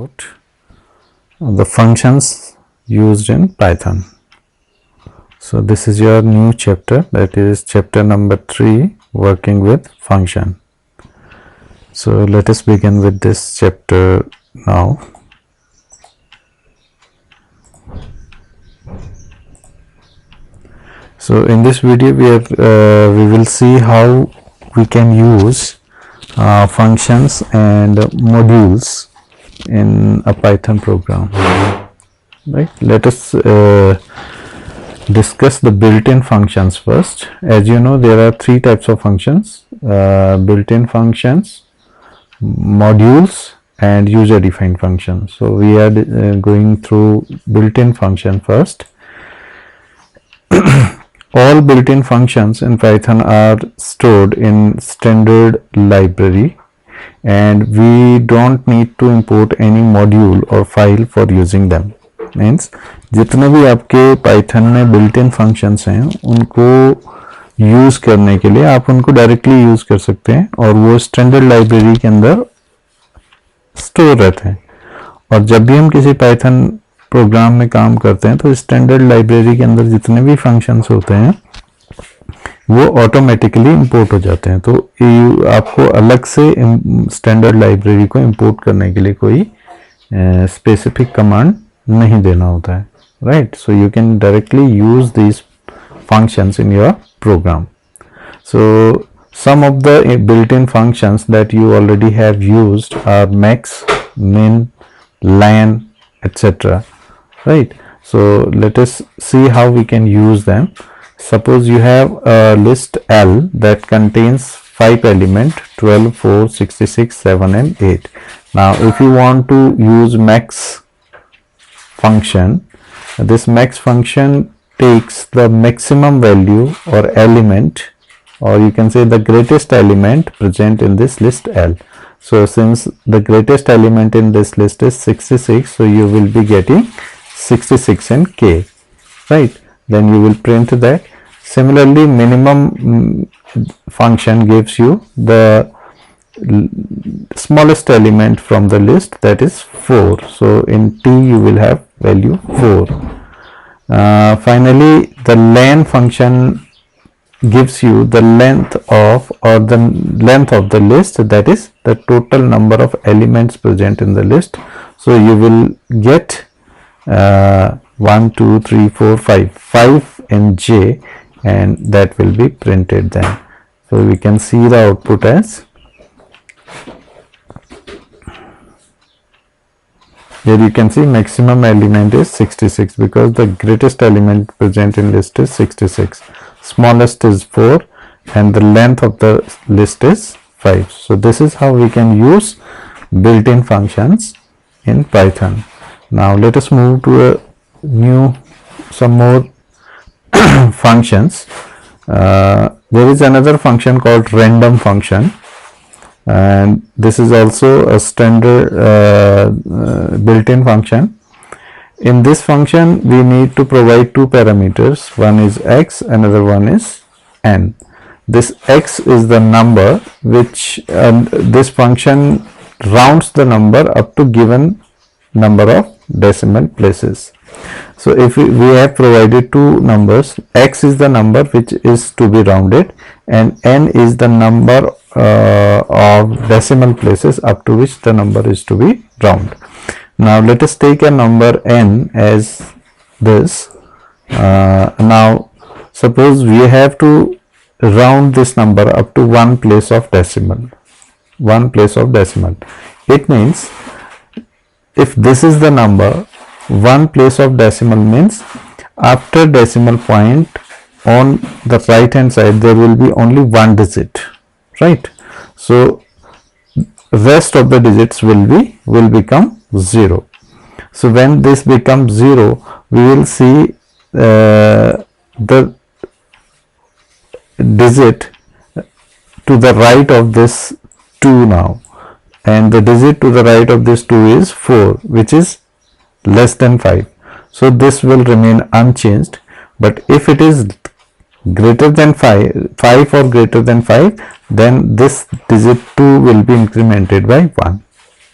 about the functions used in Python. So this is your new chapter, that is chapter number 3, working with function. So let us begin with this chapter now. So in this video we will see how we can use functions and modules in a Python program. Right? Let us discuss the built-in functions first. As you know, there are 3 types of functions: built-in functions, modules, and user-defined functions. So we are going through built-in function first. All built-in functions in Python are stored in standard library, and we don't need to import any module or file for using them. Means जितने भी आपके Python में built-in functions हैं उनको use करने के लिए आप उनको डायरेक्टली यूज कर सकते हैं और वो स्टैंडर्ड लाइब्रेरी के अंदर स्टोर रहते हैं। और जब भी हम किसी Python प्रोग्राम में काम करते हैं तो स्टैंडर्ड लाइब्रेरी के अंदर जितने भी फंक्शंस होते हैं वो ऑटोमेटिकली इंपोर्ट हो जाते हैं। तो आपको अलग से स्टैंडर्ड लाइब्रेरी को इंपोर्ट करने के लिए कोई स्पेसिफिक कमांड नहीं देना होता है, right? So you can directly use these functions in your program. So some of the built-in functions that you already have used are max, min, len, etc. Right? So let us see how we can use them. Suppose you have a list L that contains 5 elements: 12, 4, 66, 7 and 8. Now if you want to use max function, this max function takes the maximum value or element, or you can say the greatest element present in this list L. So since the greatest element in this list is 66, so you will be getting 66 in K, right? Then you will print that. Similarly, minimum function gives you the smallest element from the list, that is 4. So in T you will have value 4. Finally, the len function gives you the length of the list, that is the total number of elements present in the list. So you will get 1, 2, 3, 4, 5 in J, and that will be printed then. So we can see the output as, here you can see maximum element is 66 because the greatest element present in list is 66, smallest is 4, and the length of the list is 5. So this is how we can use built-in functions in Python. Now let us move to some more functions. There is another function called random function, and this is also a standard built-in function. In this function we need to provide 2 parameters. One is x, another one is n. This x is the number which this function rounds the number up to given number of decimal places. So if we have provided 2 numbers, x is the number which is to be rounded and n is the number of decimal places up to which the number is to be rounded. Now let us take a number n as this. Now suppose we have to round this number up to 1 place of decimal. 1 place of decimal. It means if this is the number, 1 place of decimal means after decimal point on the right hand side there will be only 1 digit, right? So rest of the digits will become 0. So when this becomes 0, we will see the digit to the right of this 2 now, and the digit to the right of this 2 is 4, which is less than 5. So this will remain unchanged. But if it is greater than 5 or greater than 5, then this digit 2 will be incremented by 1,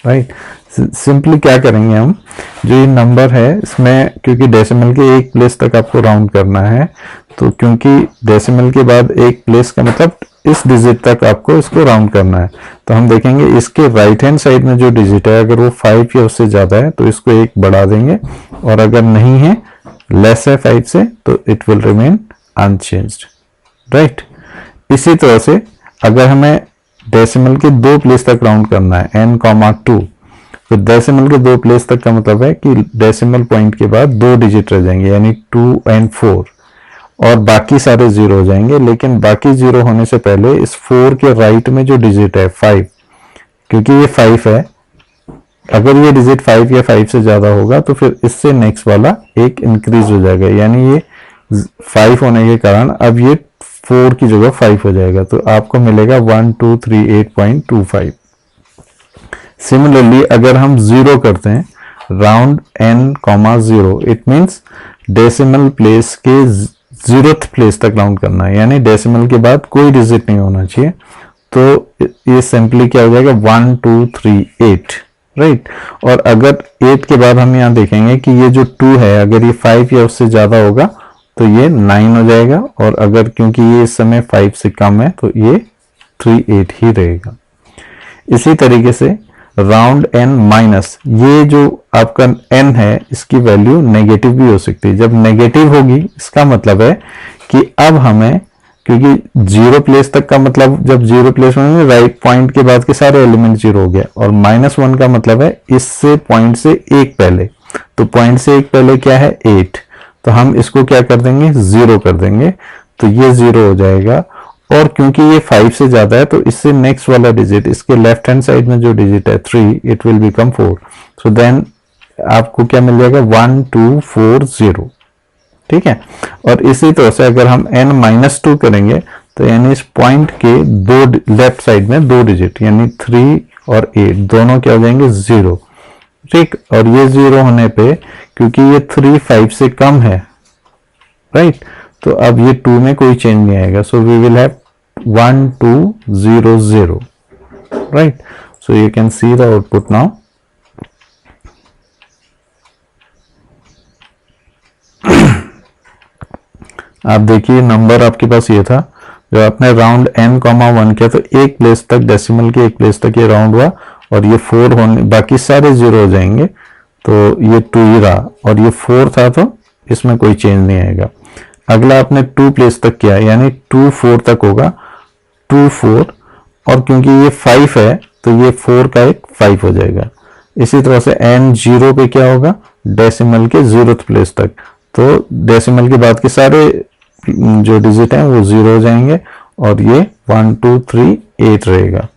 right? Simply क्या करेंगे हम, जो ये number है इसमें क्योंकि decimal के एक प्लेस तक आपको राउंड करना है, तो क्योंकि डेसिमल के बाद एक प्लेस का मतलब इस डिजिट तक आपको इसको राउंड करना है, तो हम देखेंगे इसके राइट हैंड साइड में जो डिजिट है अगर वो 5 या उससे ज्यादा है तो इसको एक बढ़ा देंगे, और अगर नहीं है, लेस है 5 से, तो it will remain unchanged, right. इसी तरह से अगर हमें डेसिमल के दो प्लेस तक राउंड करना है n,2, तो डेसिमल के दो प्लेस तक का मतलब है कि डेसिमल पॉइंट के बाद दो डिजिट रह जाएंगे, यानी 2 और 4, और बाकी सारे जीरो हो जाएंगे। लेकिन बाकी जीरो होने से पहले इस 4 के राइट में जो डिजिट है 5, क्योंकि ये 5 है, अगर ये डिजिट 5 या 5 से ज्यादा होगा तो फिर इससे नेक्स्ट वाला एक इंक्रीज हो जाएगा, यानी ये 5 होने के कारण अब ये 4 की जगह 5 हो जाएगा, तो आपको मिलेगा 1238.25। सिमिलरली अगर हम 0 करते हैं, round n,0, it means decimal place के 0th प्लेस तक राउंड करना है, यानी डेसिमल के बाद कोई डिजिट नहीं होना चाहिए, तो ये सिंपली क्या हो जाएगा 1238, राइट। और अगर 8 के बाद हम यहाँ देखेंगे कि ये जो 2 है अगर ये 5 या उससे ज्यादा होगा तो ये 9 हो जाएगा, और अगर क्योंकि ये इस समय 5 से कम है तो ये 38 ही रहेगा। इसी तरीके से राउंड n माइनस, ये जो आपका n है इसकी वैल्यू नेगेटिव भी हो सकती है। जब नेगेटिव होगी इसका मतलब है कि अब हमें, क्योंकि 0 प्लेस तक का मतलब जब 0 प्लेस में राइट पॉइंट के बाद के सारे एलिमेंट 0 हो गया, और -1 का मतलब है इससे पॉइंट से एक पहले, तो पॉइंट से एक पहले क्या है 8, तो हम इसको क्या कर देंगे 0 कर देंगे, तो ये 0 हो जाएगा। और क्योंकि ये 5 से ज्यादा है तो इससे नेक्स्ट वाला डिजिट, इसके लेफ्ट हैंड साइड में जो डिजिट है 3, it will become 4, so then आपको क्या मिल जाएगा 1240, ठीक है। और इसी तरह से अगर हम n-2 करेंगे तो यानी इस पॉइंट के दो लेफ्ट साइड में दो डिजिट यानी 3 और 8 दोनों क्या हो जाएंगे 0, ठीक। और ये 0 होने पे क्योंकि ये 3 5 से कम है, राइट, तो अब ये 2 में कोई चेंज नहीं आएगा, so we will have 1200, right? So you can see the output now. आप देखिए नंबर आपके पास ये था, जब आपने राउंड n,1 किया तो एक प्लेस तक, डेसिमल के एक प्लेस तक ये राउंड हुआ, और ये 4 होने, बाकी सारे 0 हो जाएंगे, तो ये 2 ही रहा, और ये 4 था तो इसमें कोई चेंज नहीं आएगा। अगला आपने 2 प्लेस तक किया, यानी 2 4 तक होगा, 2 4, और क्योंकि ये 5 है तो ये 4 का एक 5 हो जाएगा। इसी तरह से n0 पे क्या होगा, डेसिमल के 0th प्लेस तक, तो डेसिमल के बाद के सारे जो डिजिट हैं वो 0 हो जाएंगे, और ये 1 2 3 8 रहेगा,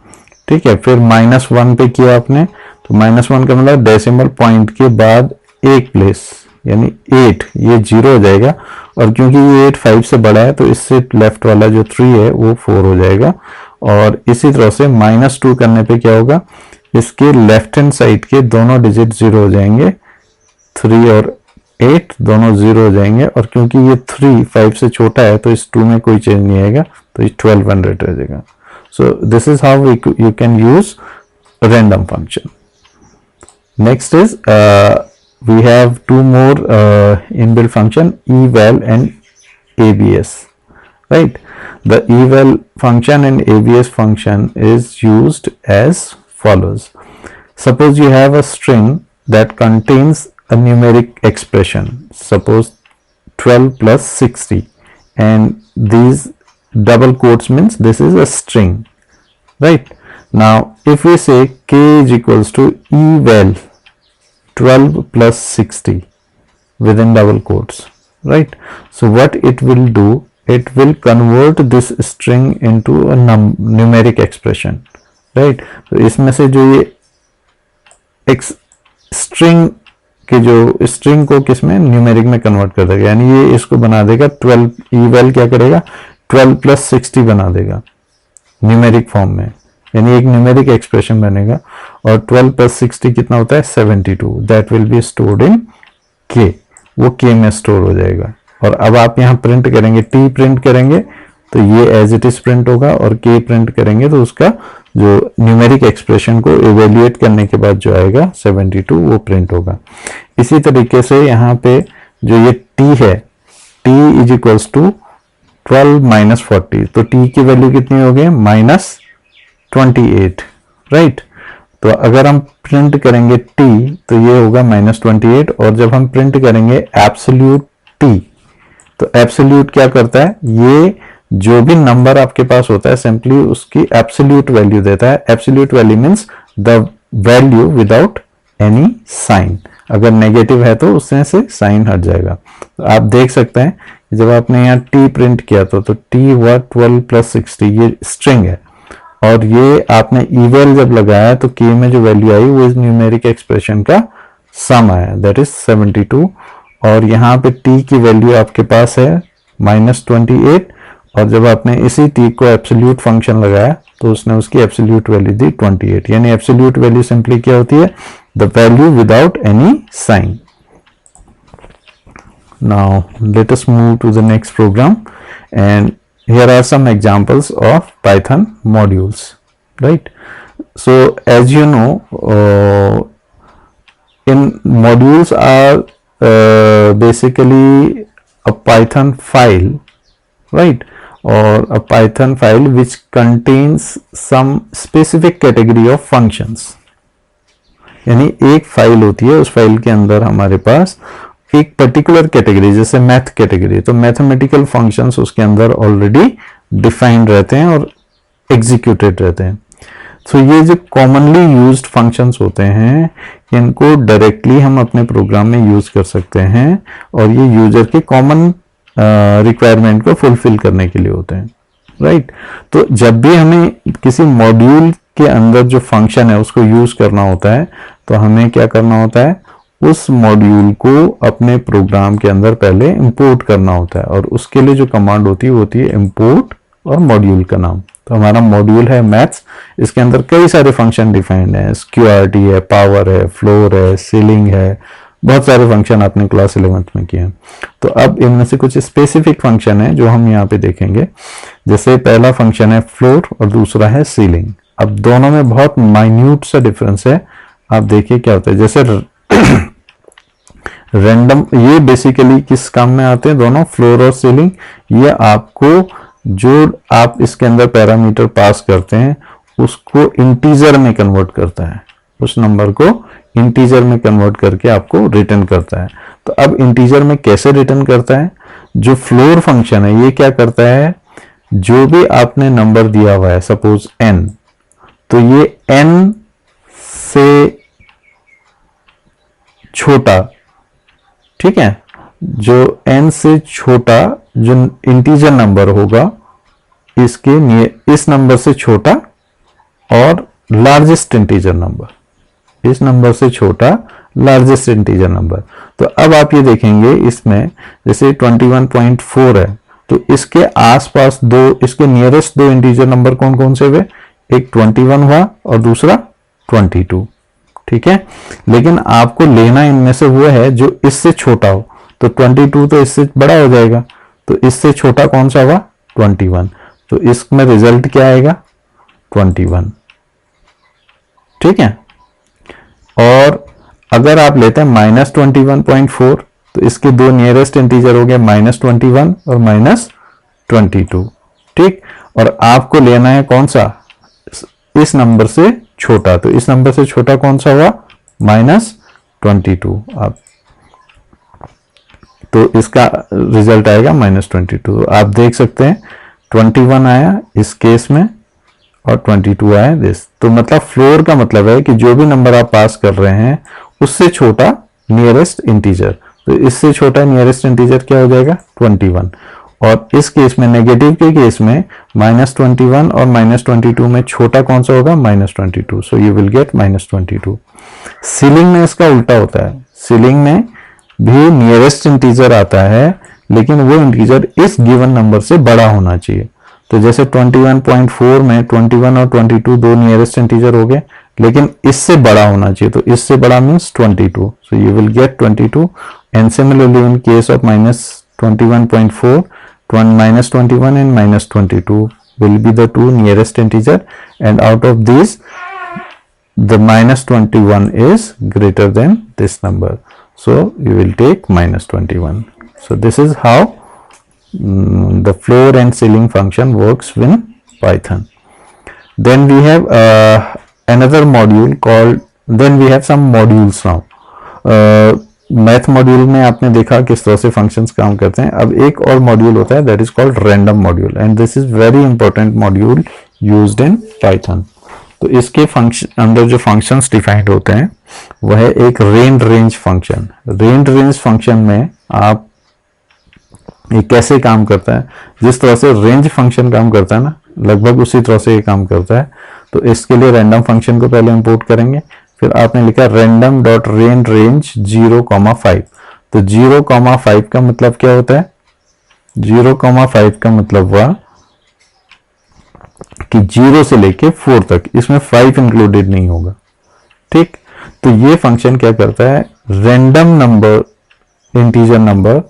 ठीक है। फिर -1 पे किया आपने, तो -1 का मतलब डेसिमल पॉइंट के बाद एक प्लेस यानी 8, ये 0 हो जाएगा, और क्योंकि ये 8 5 से बड़ा है तो इससे लेफ्ट वाला जो 3 है वो 4 हो जाएगा। और इसी तरह से -2 करने पे क्या होगा, इसके लेफ्ट हैंड साइड के दोनों डिजिट 0 हो जाएंगे, 3 और 8 दोनों 0 हो जाएंगे, और क्योंकि ये 3 5 से छोटा है तो इस 2 में कोई चेंज नहीं आएगा, तो ये 1200 रह जाएगा। सो this is how you can use random function. Next is we have two more inbuilt function, eval and abs, right? The eval function and abs function is used as follows. Suppose you have a string that contains a numeric expression, suppose 12 plus 60, and these double quotes means this is a string, right? Now if we say k is equals to eval 12 plus 60 within double quotes, right? So what it will do, it will convert this string into a numeric expression, right? तो इसमें से जो ये string के जो string को किसमें numeric में कन्वर्ट कर देगा, यानी ये इसको बना देगा 12, eval क्या करेगा 12 plus 60 बना देगा न्यूमेरिक फॉर्म में, यानी एक न्यूमेरिक एक्सप्रेशन बनेगा, और 12 plus 60 कितना होता है 72, that will be stored in k, वो k में स्टोर हो जाएगा। और अब आप यहाँ प्रिंट करेंगे, t प्रिंट करेंगे तो ये एज इट इज प्रिंट होगा, और k प्रिंट करेंगे तो उसका जो न्यूमेरिक एक्सप्रेशन को इवेल्युएट करने के बाद जो आएगा 72 वो प्रिंट होगा। इसी तरीके से यहाँ पे जो ये t है, t is equals to 12 minus 40, तो t की वैल्यू कितनी हो गई माइनस 28, राइट। तो अगर हम प्रिंट करेंगे t तो ये होगा माइनस 28, और जब हम प्रिंट करेंगे एब्सोल्यूट t, तो एब्सोल्यूट क्या करता है, ये जो भी नंबर आपके पास होता है सिंपली उसकी एब्सोल्यूट वैल्यू देता है। Absolute value means the value without any sign, अगर नेगेटिव है तो उसमें से साइन हट जाएगा। तो आप देख सकते हैं जब आपने यहाँ t प्रिंट किया तो t हुआ 12 प्लस 60, ये स्ट्रिंग है, और ये आपने इवेल जब लगाया तो k में जो वैल्यू आई वो इस न्यूमेरिक एक्सप्रेशन का सम आया, दैट इज 72, और यहाँ पे t की वैल्यू आपके पास है माइनस 28, और जब आपने इसी t को एब्सोल्यूट फंक्शन लगाया तो उसने उसकी एब्सोल्यूट वैल्यू दी 28, यानी एब्सोल्यूट वैल्यू सिंपली क्या होती है, the value without any sign. Now let us move to the next program, and here are some examples of Python modules, right? So as you know, in modules are basically a Python file, right, or a Python file which contains some specific category of functions। यानी एक file होती है, उस file के अंदर हमारे पास एक particular category, जैसे मैथ कैटेगरी, तो मैथमेटिकल फंक्शंस उसके अंदर ऑलरेडी डिफाइंड रहते हैं और एग्जीक्यूटेड रहते हैं। तो ये जो कॉमनली यूज्ड फंक्शंस होते हैं इनको डायरेक्टली हम अपने प्रोग्राम में यूज कर सकते हैं, और ये यूजर के कॉमन रिक्वायरमेंट को फुलफिल करने के लिए होते हैं, राइट। तो जब भी हमें किसी मॉड्यूल के अंदर जो फंक्शन है उसको यूज करना होता है तो हमें क्या करना होता है, उस मॉड्यूल को अपने प्रोग्राम के अंदर पहले इंपोर्ट करना होता है, और उसके लिए जो कमांड होती है इंपोर्ट और मॉड्यूल का नाम। तो हमारा मॉड्यूल है मैथ्स, इसके अंदर कई सारे फंक्शन डिफाइंड है, स्क्यूआरटी है, पावर है, फ्लोर है, सीलिंग है, बहुत सारे फंक्शन आपने क्लास 11th में किए हैं। तो अब इनमें से कुछ स्पेसिफिक फंक्शन है जो हम यहाँ पे देखेंगे। जैसे पहला फंक्शन है फ्लोर और दूसरा है सीलिंग। अब दोनों में बहुत माइन्यूट सा डिफरेंस है, आप देखिए क्या होता है। जैसे रैंडम, ये बेसिकली किस काम में आते हैं दोनों, फ्लोर और सीलिंग। ये आपको जो आप इसके अंदर पैरामीटर पास करते हैं उसको इंटीजर में कन्वर्ट करता है, उस नंबर को इंटीजर में कन्वर्ट करके आपको रिटर्न करता है। तो अब इंटीजर में कैसे रिटर्न करता है, जो फ्लोर फंक्शन है ये क्या करता है, जो भी आपने नंबर दिया हुआ है सपोज n, तो ये n से छोटा, ठीक है, जो n से छोटा जो इंटीजर नंबर होगा इसके इस नंबर से छोटा, और लार्जेस्ट इंटीजर नंबर, इस नंबर से छोटा लार्जेस्ट इंटीजर नंबर। तो अब आप ये देखेंगे इसमें जैसे 21.4 है, तो इसके आसपास दो, इसके नियरेस्ट दो इंटीजर नंबर कौन कौन से हुए, एक 21 हुआ और दूसरा 22, ठीक है। लेकिन आपको लेना इनमें से वो है जो इससे छोटा हो, तो 22 तो इससे बड़ा हो जाएगा, तो इससे छोटा कौन सा होगा 21, तो इसमें रिजल्ट क्या आएगा 21, ठीक है। और अगर आप लेते हैं -21.4 तो इसके दो नियरेस्ट इंटीजर हो गए -21 और -22, ठीक। और आपको लेना है कौन सा, इस नंबर से छोटा, तो इस नंबर से छोटा कौन सा हुआ -22, आप तो इसका रिजल्ट आएगा -22। आप देख सकते हैं 21 आया इस केस में और 22 आया दिस। तो मतलब फ्लोर का मतलब है कि जो भी नंबर आप पास कर रहे हैं उससे छोटा नियरेस्ट इंटीजर, तो इससे छोटा नियरेस्ट इंटीजर क्या हो जाएगा 21, और इस केस में नेगेटिव के केस में -21 और -22 में छोटा कौन सा होगा -22, so you will get -22। Ceiling में इसका उल्टा होता है, सीलिंग में भी नियरेस्ट इंटीजर आता है लेकिन वो इंटीजर इस गिवन नंबर से बड़ा होना चाहिए। तो जैसे 21.4 में 21 और 22 दो नियरेस्ट इंटीजर हो गए, लेकिन इससे बड़ा होना चाहिए, तो इससे बड़ा means 22, so you will get 22। And similarly in case of -21.4 -21 and -22 will be the two nearest integer, and out of these the minus 21 is greater than this number, so you will take minus 21. So this is how the floor and ceiling function works in Python. Then we have another module called, then we have some modules now. Math module में आपने देखा किस तरह से functions काम करते हैं. अब एक और मॉड्यूल होता है that is called random module, and this is very important module used in Python. तो इसके फंक्शन अंदर जो फंक्शंस डिफाइंड होते हैं वह है एक रेंज फंक्शन. रेंज फंक्शन में आप ये कैसे काम करता है, जिस तरह से रेंज फंक्शन काम करता है ना, लगभग उसी तरह से ये काम करता है. तो इसके लिए रैंडम फंक्शन को पहले इंपोर्ट करेंगे. फिर आपने लिखा random डॉट रेंज 0,5. तो 0,5 का मतलब क्या होता है? 0,5 का मतलब हुआ कि 0 से लेके 4 तक, इसमें 5 इंक्लूडेड नहीं होगा. ठीक, तो ये फंक्शन क्या करता है, रैंडम नंबर, इंटीजर नंबर,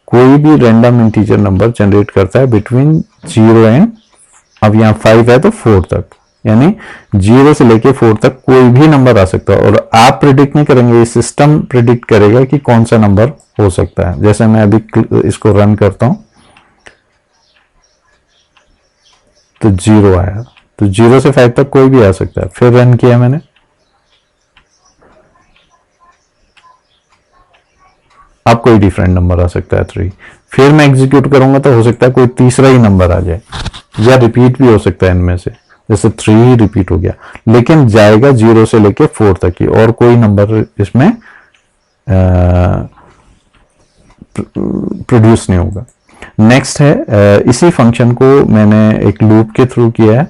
कोई भी रैंडम इंटीजर नंबर जनरेट करता है बिटवीन 0 एंड, अब यहाँ 5 है तो 4 तक, यानी 0 से लेके 4 तक कोई भी नंबर आ सकता है. और आप प्रिडिक्ट नहीं करेंगे, ये सिस्टम प्रिडिक्ट करेगा कि कौन सा नंबर हो सकता है. जैसे मैं अभी इसको रन करता हूं तो 0 आया, तो 0 से 5 तक कोई भी आ सकता है. फिर रन किया मैंने, अब कोई डिफरेंट नंबर आ सकता है 3. फिर मैं एग्जीक्यूट करूंगा तो हो सकता है कोई तीसरा ही नंबर आ जाए, या रिपीट भी हो सकता है इनमें से, जैसे 3 ही रिपीट हो गया, लेकिन जाएगा 0 से लेके 4 तक ही, और कोई नंबर इसमें प्रोड्यूस नहीं होगा. नेक्स्ट है, इसी फंक्शन को मैंने एक लूप के थ्रू किया है.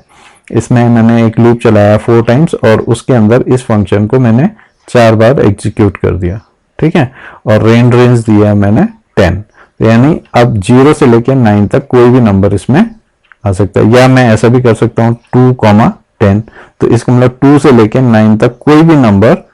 इसमें मैंने एक लूप चलाया 4 टाइम्स, और उसके अंदर इस फंक्शन को मैंने 4 बार एग्जीक्यूट कर दिया. ठीक है, और रेंज दिया मैंने 10. यानी अब 0 से लेके 9 तक कोई भी नंबर इसमें आ सकता है, या मैं ऐसा भी कर सकता हूं 2,10. तो इसका मतलब 2 से लेके 9 तक कोई भी नंबर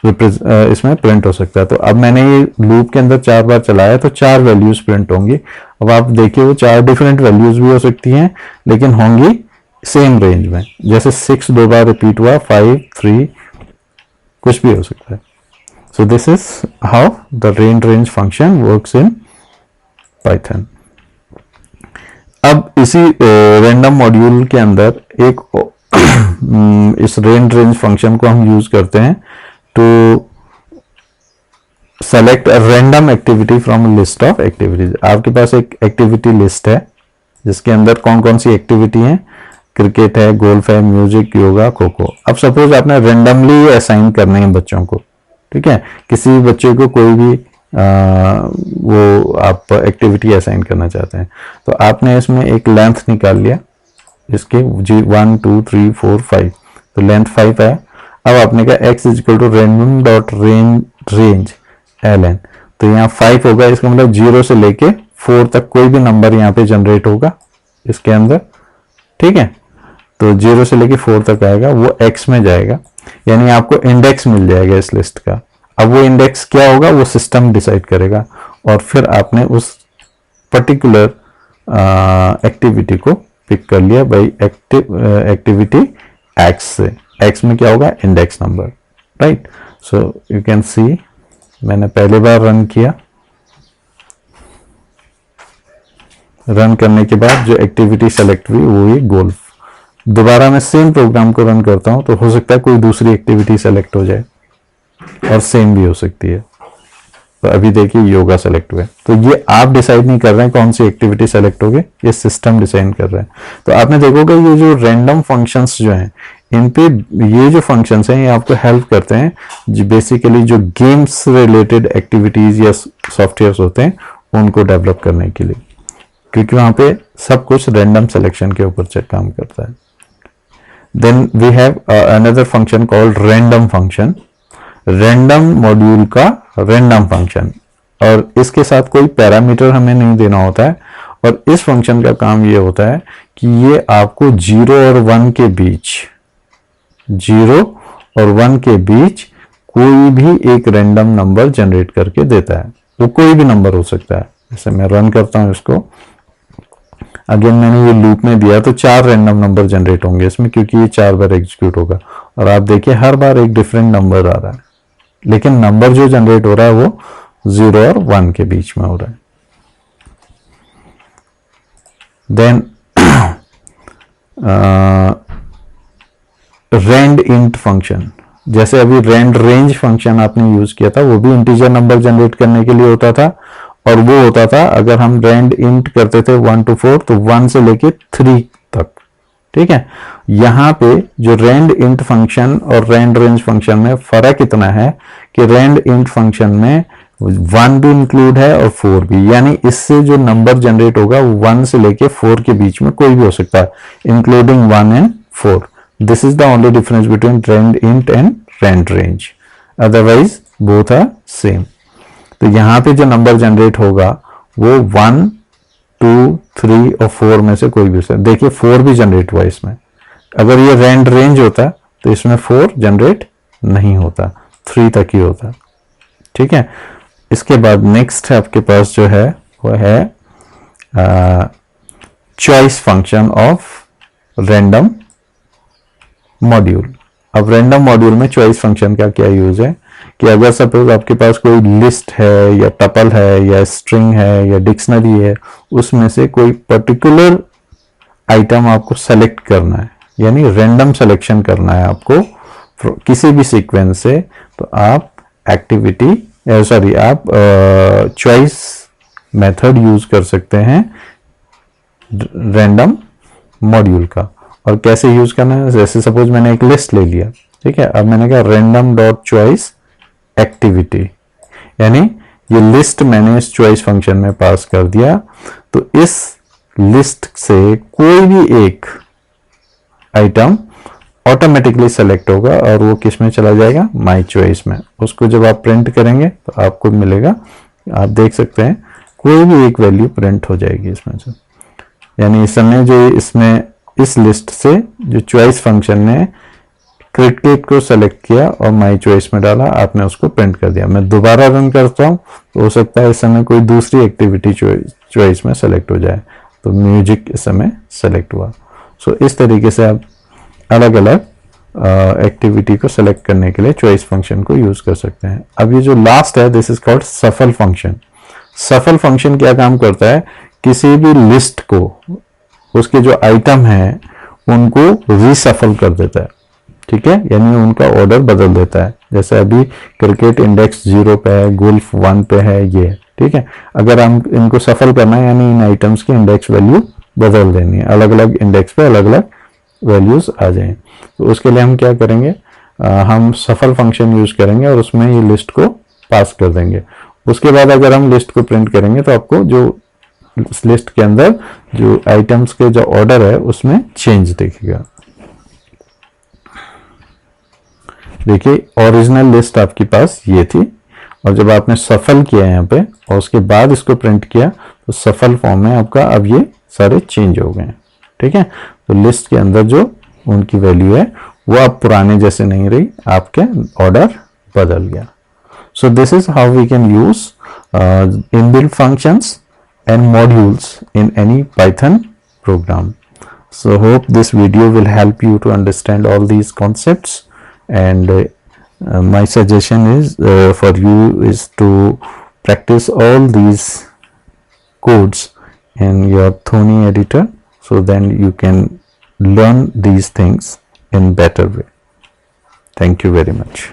इसमें प्रिंट हो सकता है. तो अब मैंने ये लूप के अंदर 4 बार चलाया तो 4 वैल्यूज प्रिंट होंगी. अब आप देखिए वो 4 डिफरेंट वैल्यूज भी हो सकती हैं, लेकिन होंगी सेम रेंज में. जैसे 6 2 बार रिपीट हुआ, 5 3, कुछ भी हो सकता है. सो this is how the range function works in Python. अब इसी रैंडम मॉड्यूल के अंदर एक इस रेंज फंक्शन को हम यूज करते हैं to select a random activity from list of activities. आपके पास एक एक्टिविटी लिस्ट है जिसके अंदर कौन कौन सी एक्टिविटी है, क्रिकेट है, गोल्फ है, म्यूजिक, योगा, खो खो. अब सपोज आपने रेंडमली असाइन करने हैं बच्चों को. ठीक है, किसी बच्चे को कोई भी वो आप एक्टिविटी असाइन करना चाहते हैं, तो आपने इसमें एक लेंथ निकाल लिया इसके 1 2 3 4 5. तो लेंथ 5 है. अब आपने कहा x equal to random dot range ln. तो यहाँ 5 होगा, इसका मतलब 0 से लेके 4 तक कोई भी नंबर यहाँ पे जनरेट होगा इसके अंदर. ठीक है, तो 0 से लेके 4 तक आएगा, वो x में जाएगा, यानी आपको इंडेक्स मिल जाएगा इस लिस्ट का. अब वो इंडेक्स क्या होगा वो सिस्टम डिसाइड करेगा, और फिर आपने उस पर्टिकुलर एक्टिविटी को पिक कर लिया बाई एक्टिविटी x से. x में क्या होगा, index number. Right, so you can see मैंने पहली बार रन किया, रन करने के बाद जो एक्टिविटी सेलेक्ट हुई वो हुई गोल्फ. दोबारा मैं सेम प्रोग्राम को रन करता हूं तो हो सकता है कोई दूसरी एक्टिविटी सेलेक्ट हो जाए, और सेम भी हो सकती है. तो अभी देखिए योगा सेलेक्ट हुए. तो ये आप डिसाइड नहीं कर रहे हैं कौन सी एक्टिविटी सेलेक्ट होगी, ये सिस्टम डिसाइड कर रहे हैं. तो आपने देखोगे ये जो रैंडम फंक्शंस जो हैं, इन पे ये जो फंक्शंस हैं ये आपको हेल्प करते हैं, जो बेसिकली जो गेम्स रिलेटेड एक्टिविटीज या सॉफ्टवेयर होते हैं उनको डेवलप करने के लिए, क्योंकि वहां पे सब कुछ रैंडम सिलेक्शन के ऊपर काम करता है. Then we have another function called random function. Random module का रैंडम फंक्शन, और इसके साथ कोई पैरामीटर हमें नहीं देना होता है. और इस फंक्शन का काम ये होता है कि ये आपको 0 और 1 के बीच, 0 और 1 के बीच कोई भी एक रैंडम नंबर जनरेट करके देता है. वो कोई भी नंबर हो सकता है. जैसे मैं रन करता हूं इसको, अगेन मैंने ये लूप में दिया तो 4 रैंडम नंबर जनरेट होंगे इसमें, क्योंकि ये 4 बार एग्जीक्यूट होगा। और आप देखिए हर बार एक डिफरेंट नंबर आ रहा है, लेकिन नंबर जो जनरेट हो रहा है वो 0 और 1 के बीच में हो रहा है। देन रेंड इंट फंक्शन, जैसे अभी रेंड रेंज फंक्शन आपने यूज किया था, वो भी इंटीजर नंबर जनरेट करने के लिए होता था, और वो होता था अगर हम रेंड इंट करते थे 1 to 4 तो 1 से लेके 3 तक। ठीक है, यहां पे जो रेंड इंट फंक्शन और रेंड रेंज फंक्शन में फर्क इतना है कि रेंड इंट फंक्शन में 1 भी इंक्लूड है और 4 भी, यानी इससे जो नंबर जनरेट होगा वो 1 से लेके 4 के बीच में कोई भी हो सकता है, including 1 and 4। This is the only difference between randint and randrange, otherwise both are same. तो यहां पे जो नंबर जनरेट होगा वो 1, 2, 3 और 4 में से कोई भी हो सकता है। देखिए 4 भी जनरेट हुआ इसमें, अगर ये रेंड रेंज होता तो इसमें 4 जनरेट नहीं होता, 3 तक ही होता। ठीक है, इसके बाद नेक्स्ट है आपके पास जो है वो है choice function of random module. अब रैंडम मॉड्यूल में चॉइस फंक्शन का क्या यूज है कि अगर सपोज आपके पास कोई लिस्ट है या टपल है या स्ट्रिंग है या डिक्शनरी है, उसमें से कोई पर्टिकुलर आइटम आपको सेलेक्ट करना है, यानी रैंडम सिलेक्शन करना है आपको किसी भी सीक्वेंस से, तो आप आप चॉइस मेथड यूज कर सकते हैं रैंडम मॉड्यूल का। और कैसे यूज करना है, जैसे सपोज मैंने एक लिस्ट ले लिया, ठीक है, अब मैंने कहा रैंडम डॉट चॉइस एक्टिविटी, यानी ये लिस्ट मैंने इस चॉइस फंक्शन में पास कर दिया, तो इस लिस्ट से कोई भी एक आइटम ऑटोमेटिकली सेलेक्ट होगा और वो किस में चला जाएगा, माई चॉइस में। उसको जब आप प्रिंट करेंगे तो आपको मिलेगा, आप देख सकते हैं कोई भी एक वैल्यू प्रिंट हो जाएगी इसमें से, यानी इस समय जो इसमें इस लिस्ट से जो चॉइस फंक्शन ने क्रिकेट को सेलेक्ट किया और माई चॉइस में डाला, आपने उसको प्रिंट कर दिया। मैं दोबारा रन करता हूं तो हो सकता है इस समय कोई दूसरी एक्टिविटी चॉइस में सेलेक्ट हो जाए, तो म्यूजिक इस समय सेलेक्ट हुआ। सो इस तरीके से आप अलग अलग एक्टिविटी को सेलेक्ट करने के लिए चॉइस फंक्शन को यूज कर सकते हैं। अब ये जो लास्ट है, दिस इज कॉल्ड सफल फंक्शन। सफल फंक्शन क्या काम करता है, किसी भी लिस्ट को उसके जो आइटम है उनको रीसफल कर देता है। ठीक है, यानी उनका ऑर्डर बदल देता है। जैसे अभी क्रिकेट इंडेक्स 0 पे है, गोल्फ 1 पे है, ये ठीक है। अगर हम इनको सफल करना है, यानी इन आइटम्स की इंडेक्स वैल्यू बदल देनी है, अलग अलग इंडेक्स पे अलग अलग वैल्यूज आ जाएं, तो उसके लिए हम क्या करेंगे, हम सफल फंक्शन यूज करेंगे और उसमें ये लिस्ट को पास कर देंगे। उसके बाद अगर हम लिस्ट को प्रिंट करेंगे तो आपको जो इस लिस्ट के अंदर जो आइटम्स के जो ऑर्डर है उसमें चेंज दिखेगा। देखिए ओरिजिनल लिस्ट आपके पास ये थी, और जब आपने सफल किया यहाँ पे और उसके बाद इसको प्रिंट किया तो सफल फॉर्म में आपका अब ये सारे चेंज हो गए। ठीक है, तो लिस्ट के अंदर जो उनकी वैल्यू है वो अब पुराने जैसे नहीं रही, आपके ऑर्डर बदल गया। So this is how we can use inbuilt functions and modules in any Python program. So hope this video will help you to understand all these concepts, and my suggestion is for you is to practice all these codes in your Thony editor, so then you can learn these things in better way. Thank you very much.